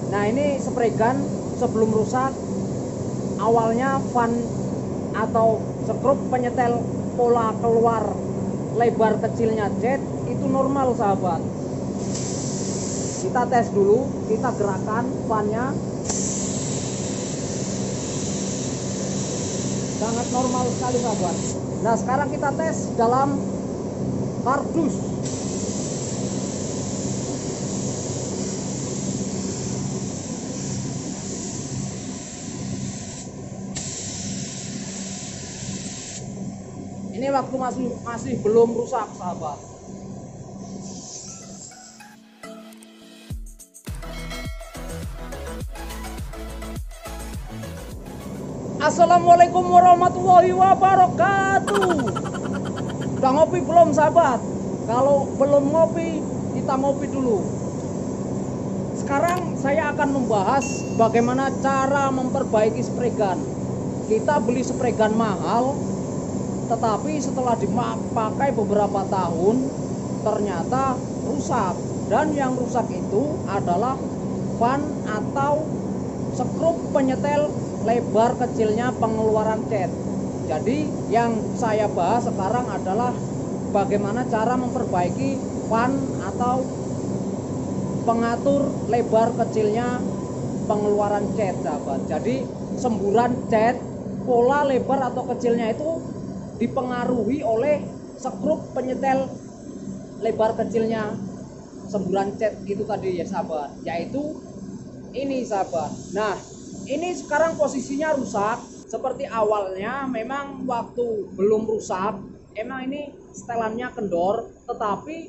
Nah, ini spray gun sebelum rusak, awalnya fan atau skrup penyetel pola keluar lebar kecilnya jet itu normal sahabat. Kita tes dulu, kita gerakan fannya, sangat normal sekali sahabat. Nah, sekarang kita tes dalam kardus. Ini waktu masih belum rusak sahabat. Assalamualaikum warahmatullahi wabarakatuh. Udah ngopi belum sahabat? Kalau belum ngopi, kita ngopi dulu. Sekarang saya akan membahas bagaimana cara memperbaiki spray gun. Kita beli spray gun mahal, tetapi setelah dipakai beberapa tahun ternyata rusak. Dan yang rusak itu adalah fan atau skrup penyetel lebar kecilnya pengeluaran cat. Jadi yang saya bahas sekarang adalah bagaimana cara memperbaiki fan atau pengatur lebar kecilnya pengeluaran cat sahabat. Jadi semburan cat pola lebar atau kecilnya itu dipengaruhi oleh skrup penyetel lebar kecilnya semburan cat itu tadi ya sahabat, yaitu ini sahabat. Nah, ini sekarang posisinya rusak. Seperti awalnya memang waktu belum rusak emang ini setelannya kendor, tetapi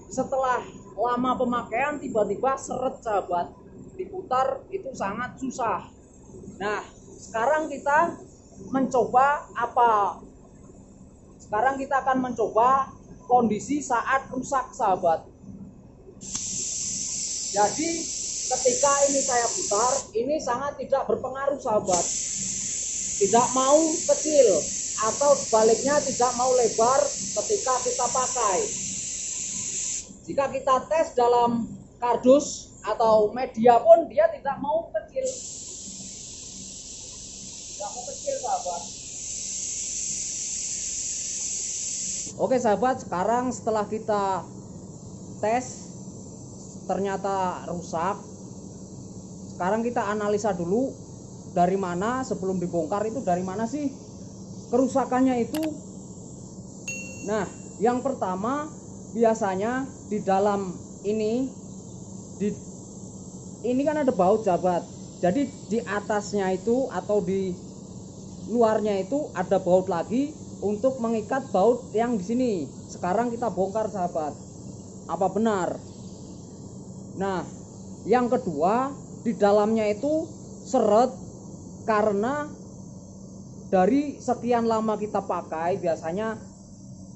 setelah lama pemakaian tiba-tiba seret sahabat, diputar itu sangat susah. Nah, sekarang kita mencoba apa? Sekarang kita akan mencoba kondisi saat rusak sahabat. Jadi ketika ini saya putar, ini sangat tidak berpengaruh sahabat. Tidak mau kecil atau sebaliknya tidak mau lebar ketika kita pakai. Jika kita tes dalam kardus atau media pun dia tidak mau kecil. Tidak mau kecil sahabat. Oke sahabat, sekarang setelah kita tes ternyata rusak. Sekarang kita analisa dulu dari mana sebelum dibongkar itu, dari mana sih kerusakannya itu. Nah, yang pertama biasanya di dalam ini kan ada baut sahabat. Jadi di atasnya itu atau di luarnya itu ada baut lagi untuk mengikat baut yang di sini. Sekarang kita bongkar sahabat. Apa benar? Nah, yang kedua, di dalamnya itu seret karena dari sekian lama kita pakai, biasanya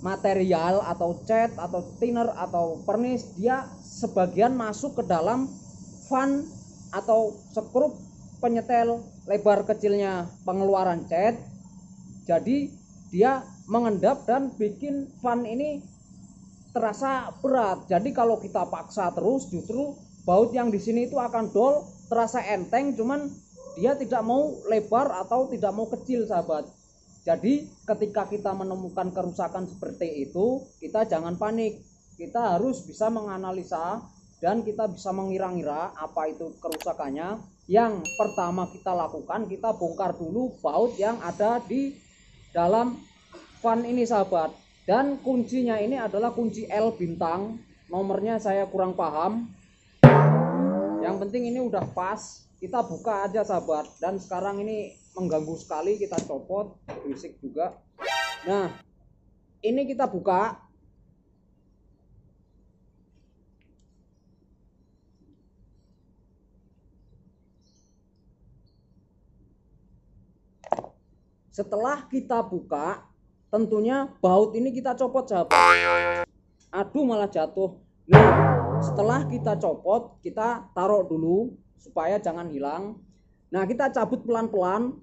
material atau cat atau thinner atau pernis dia sebagian masuk ke dalam fan atau skrup penyetel lebar kecilnya pengeluaran cat. Jadi dia mengendap dan bikin fan ini terasa berat. Jadi kalau kita paksa terus, justru baut yang di sini itu akan dol, terasa enteng, cuman dia tidak mau lebar atau tidak mau kecil sahabat. Jadi ketika kita menemukan kerusakan seperti itu, kita jangan panik. Kita harus bisa menganalisa dan kita bisa mengira-ngira apa itu kerusakannya. Yang pertama kita lakukan, kita bongkar dulu baut yang ada di dalam fan ini sahabat. Dan kuncinya ini adalah kunci L bintang. Nomornya saya kurang paham. Yang penting ini udah pas. Kita buka aja sahabat. Dan sekarang ini mengganggu sekali, kita copot, berisik juga. Nah, ini kita buka. Setelah kita buka, tentunya baut ini kita copot sahabat. Aduh, malah jatuh. Nah, setelah kita copot, kita taruh dulu supaya jangan hilang. Nah, kita cabut pelan-pelan.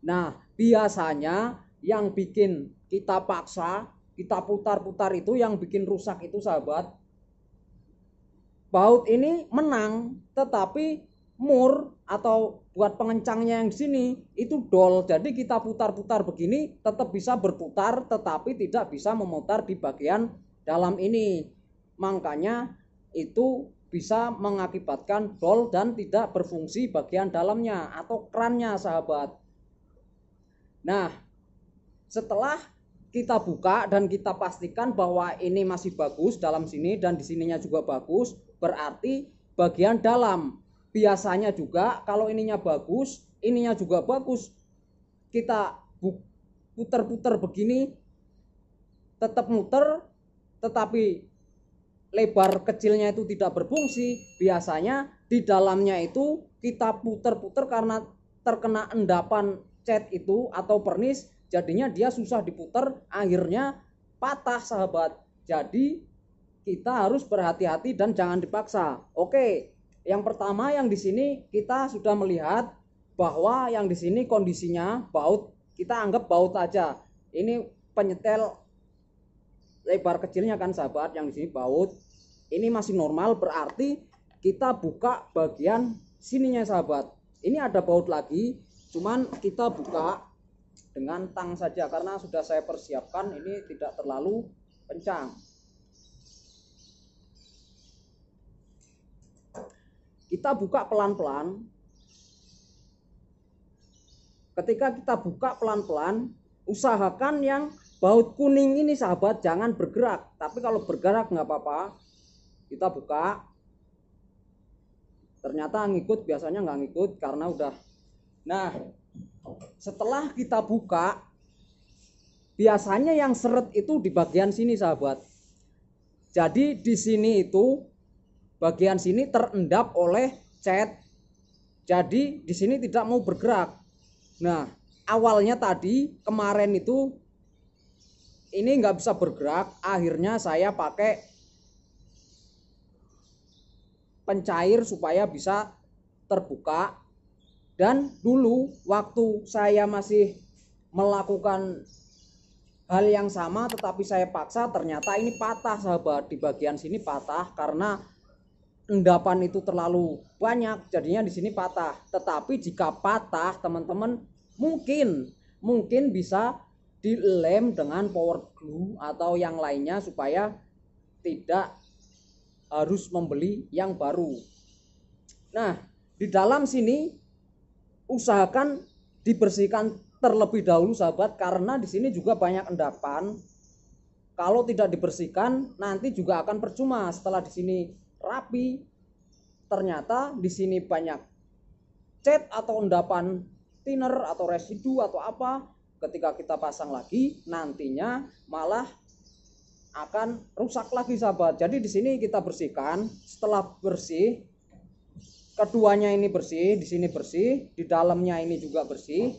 Nah, biasanya yang bikin kita paksa, kita putar-putar itu yang bikin rusak itu sahabat. baut ini menang, tetapi mur atau buat pengencangnya yang di sini itu dol. Jadi kita putar-putar begini tetap bisa berputar, tetapi tidak bisa memutar di bagian dalam ini. Makanya itu bisa mengakibatkan dol dan tidak berfungsi bagian dalamnya atau krannya, sahabat. Nah, setelah kita buka dan kita pastikan bahwa ini masih bagus dalam sini dan di sininya juga bagus, berarti bagian dalam. Biasanya juga kalau ininya bagus, ininya juga bagus, kita puter-puter begini tetap muter, tetapi lebar kecilnya itu tidak berfungsi. Biasanya di dalamnya itu kita puter-puter karena terkena endapan cat itu atau pernis, jadinya dia susah diputar, akhirnya patah, sahabat. Jadi kita harus berhati-hati dan jangan dipaksa. Oke, yang pertama yang di sini kita sudah melihat bahwa yang di sini kondisinya baut, kita anggap baut aja. Ini penyetel lebar kecilnya kan, sahabat, yang di sini baut. Ini masih normal, berarti kita buka bagian sininya, sahabat. Ini ada baut lagi, cuman kita buka dengan tang saja karena sudah saya persiapkan, ini tidak terlalu kencang. Kita buka pelan-pelan. Ketika kita buka pelan-pelan, usahakan yang baut kuning ini, sahabat, jangan bergerak. Tapi kalau bergerak nggak apa-apa. Kita buka, ternyata ngikut, biasanya nggak ngikut karena udah. Nah, setelah kita buka, biasanya yang seret itu di bagian sini, sahabat. Jadi di sini itu bagian sini terendap oleh cat, jadi di sini tidak mau bergerak. Nah, awalnya tadi kemarin itu ini nggak bisa bergerak, akhirnya saya pakai pencair supaya bisa terbuka. Dan dulu waktu saya masih melakukan hal yang sama tetapi saya paksa, ternyata ini patah, sahabat. Di bagian sini patah karena endapan itu terlalu banyak, jadinya di sini patah. Tetapi jika patah, teman-teman mungkin bisa dilem dengan power glue atau yang lainnya supaya tidak harus membeli yang baru. Nah, di dalam sini usahakan dibersihkan terlebih dahulu, sahabat, karena di sini juga banyak endapan. Kalau tidak dibersihkan nanti juga akan percuma. Setelah di sini rapi, ternyata di sini banyak cat atau endapan thinner atau residu atau apa. Ketika kita pasang lagi, nantinya malah akan rusak lagi, sahabat. Jadi di sini kita bersihkan. Setelah bersih, keduanya ini bersih, di sini bersih, di dalamnya ini juga bersih,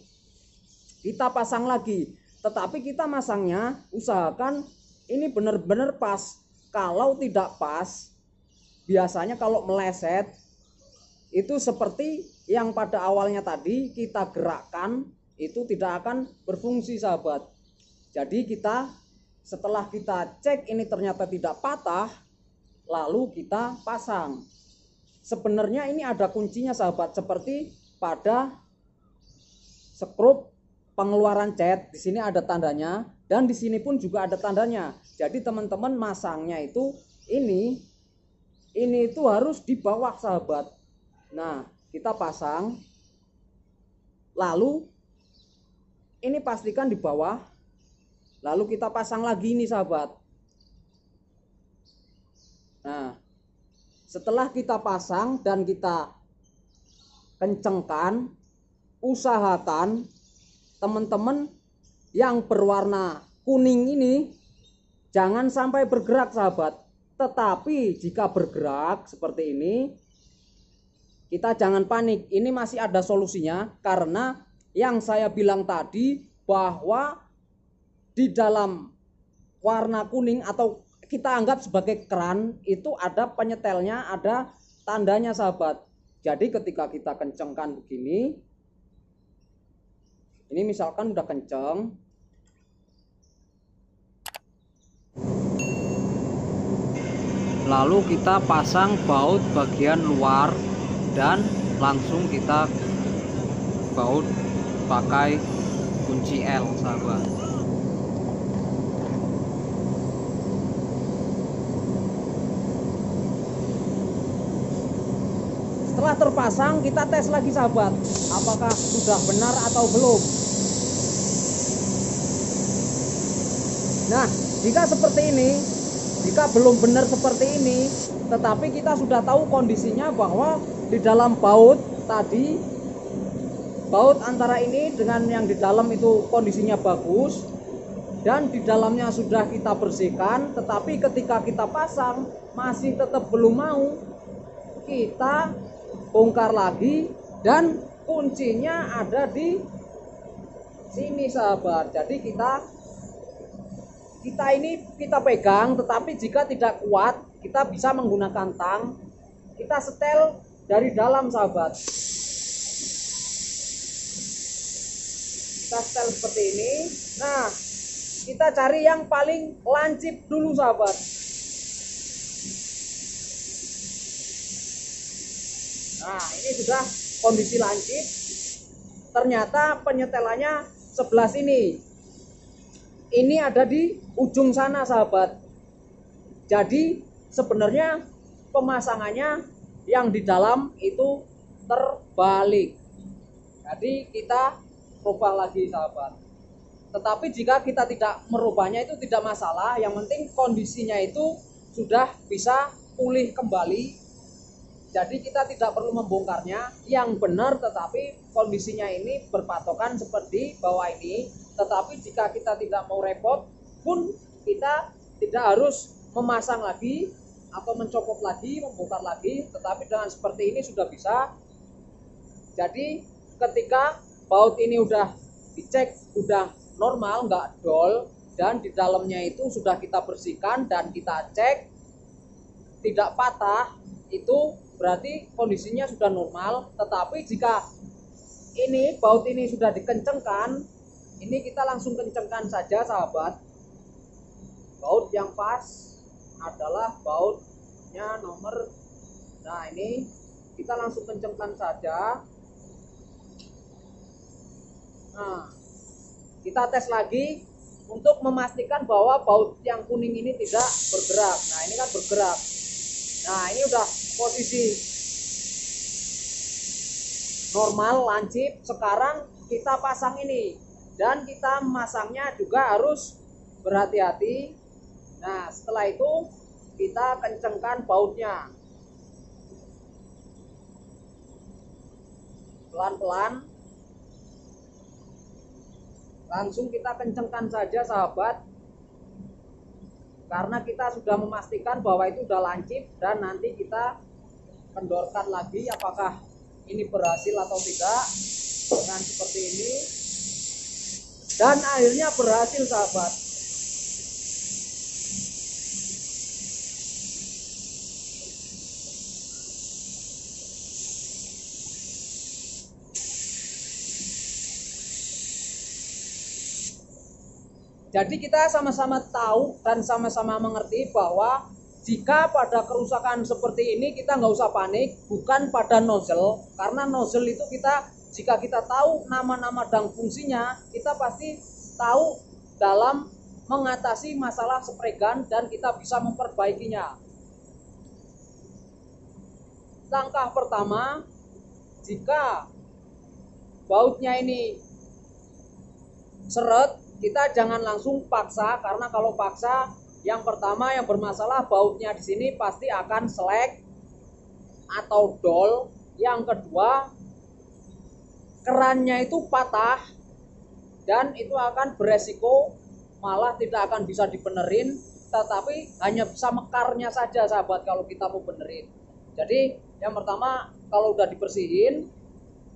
kita pasang lagi. Tetapi kita masangnya usahakan ini benar-benar pas. Kalau tidak pas, biasanya kalau meleset itu seperti yang pada awalnya tadi kita gerakkan, itu tidak akan berfungsi, sahabat. Jadi kita setelah kita cek ini ternyata tidak patah, lalu kita pasang. Sebenarnya ini ada kuncinya, sahabat, seperti pada skrup pengeluaran cat. Di sini ada tandanya dan di sini pun juga ada tandanya. Jadi teman-teman masangnya itu ini itu harus di bawah, sahabat. Nah, kita pasang, lalu ini pastikan di bawah. Lalu kita pasang lagi ini, sahabat. Nah, setelah kita pasang dan kita kencengkan, usahakan teman-teman yang berwarna kuning ini jangan sampai bergerak, sahabat. Tetapi jika bergerak seperti ini, kita jangan panik. Ini masih ada solusinya, karena yang saya bilang tadi bahwa di dalam warna kuning atau kita anggap sebagai keran itu ada penyetelnya, ada tandanya, sahabat. Jadi ketika kita kencengkan begini, ini misalkan udah kenceng, lalu kita pasang baut bagian luar dan langsung kita baut pakai kunci L, sahabat. Setelah terpasang, kita tes lagi, sahabat, apakah sudah benar atau belum. Nah, jika seperti ini, jika belum benar seperti ini, tetapi kita sudah tahu kondisinya bahwa di dalam baut tadi, baut antara ini dengan yang di dalam itu kondisinya bagus dan di dalamnya sudah kita bersihkan, tetapi ketika kita pasang masih tetap belum mau, kita bongkar lagi dan kuncinya ada di sini, sahabat. Jadi kita pegang, tetapi jika tidak kuat kita bisa menggunakan tang, kita setel dari dalam, sahabat. Kita setel seperti ini. Nah, kita cari yang paling lancip dulu, sahabat. Nah, ini sudah kondisi lancip. Ternyata penyetelannya sebelah sini. Ini ada di ujung sana, sahabat. Jadi sebenarnya pemasangannya yang di dalam itu terbalik. Jadi kita rubah lagi, sahabat. Tetapi jika kita tidak merubahnya itu tidak masalah. Yang penting kondisinya itu sudah bisa pulih kembali. Jadi kita tidak perlu membongkarnya yang benar, tetapi kondisinya ini berpatokan seperti bawah ini. Tetapi jika kita tidak mau repot pun, kita tidak harus memasang lagi atau mencopot lagi, membongkar lagi, tetapi dengan seperti ini sudah bisa. Jadi ketika baut ini udah dicek, udah normal, nggak dol, dan di dalamnya itu sudah kita bersihkan dan kita cek tidak patah, itu berarti kondisinya sudah normal. Tetapi jika ini baut ini sudah dikencengkan, ini kita langsung kencengkan saja, sahabat. Baut yang pas adalah bautnya nomor, nah ini kita langsung kencengkan saja. Nah, kita tes lagi untuk memastikan bahwa baut yang kuning ini tidak bergerak. Nah, ini kan bergerak. Nah, ini udah posisi normal, lancip. Sekarang kita pasang ini, dan kita memasangnya juga harus berhati-hati. Nah, setelah itu kita kencengkan bautnya pelan-pelan, langsung kita kencengkan saja, sahabat, karena kita sudah memastikan bahwa itu sudah lancip. Dan nanti kita kendorkan lagi apakah ini berhasil atau tidak dengan seperti ini. Dan akhirnya berhasil, sahabat. Jadi kita sama-sama tahu dan sama-sama mengerti bahwa jika pada kerusakan seperti ini kita nggak usah panik, bukan pada nozzle. Karena nozzle itu jika kita tahu nama-nama dan fungsinya, kita pasti tahu dalam mengatasi masalah spray gun dan kita bisa memperbaikinya. Langkah pertama, jika bautnya ini seret, kita jangan langsung paksa, karena kalau paksa, yang pertama yang bermasalah bautnya di sini pasti akan selek atau dol. Yang kedua, kerannya itu patah dan itu akan beresiko malah tidak akan bisa dibenerin, tetapi hanya bisa mekarnya saja, sahabat, kalau kita mau benerin. Jadi yang pertama, kalau udah dibersihin,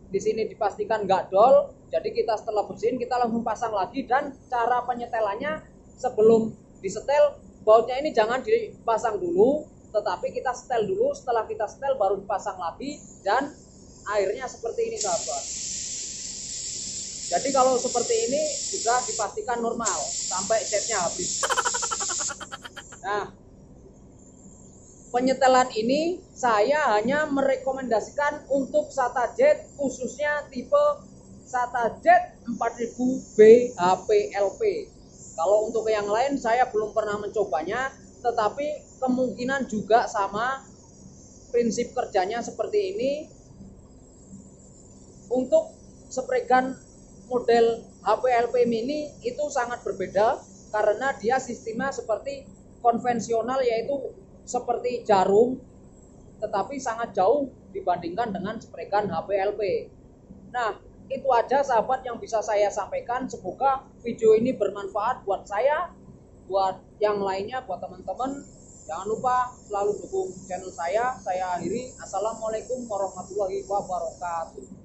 di sini dipastikan nggak dol. Jadi kita setelah bersihin kita langsung pasang lagi. Dan cara penyetelannya, sebelum disetel bautnya ini jangan dipasang dulu, tetapi kita setel dulu. Setelah kita setel baru dipasang lagi, dan airnya seperti ini, sahabat. Jadi kalau seperti ini sudah dipastikan normal sampai catnya habis. Nah, penyetelan ini saya hanya merekomendasikan untuk SATA Jet, khususnya tipe SATA Jet 4000 BHPLP. Kalau untuk yang lain saya belum pernah mencobanya, tetapi kemungkinan juga sama, prinsip kerjanya seperti ini. Untuk spray gun model HPLP mini itu sangat berbeda karena dia sistemnya seperti konvensional, yaitu seperti jarum, tetapi sangat jauh dibandingkan dengan spray gun HPLP. Nah, itu aja sahabat yang bisa saya sampaikan. Semoga video ini bermanfaat buat saya, buat yang lainnya, buat teman-teman. Jangan lupa selalu dukung channel saya. Saya akhiri. Assalamualaikum warahmatullahi wabarakatuh.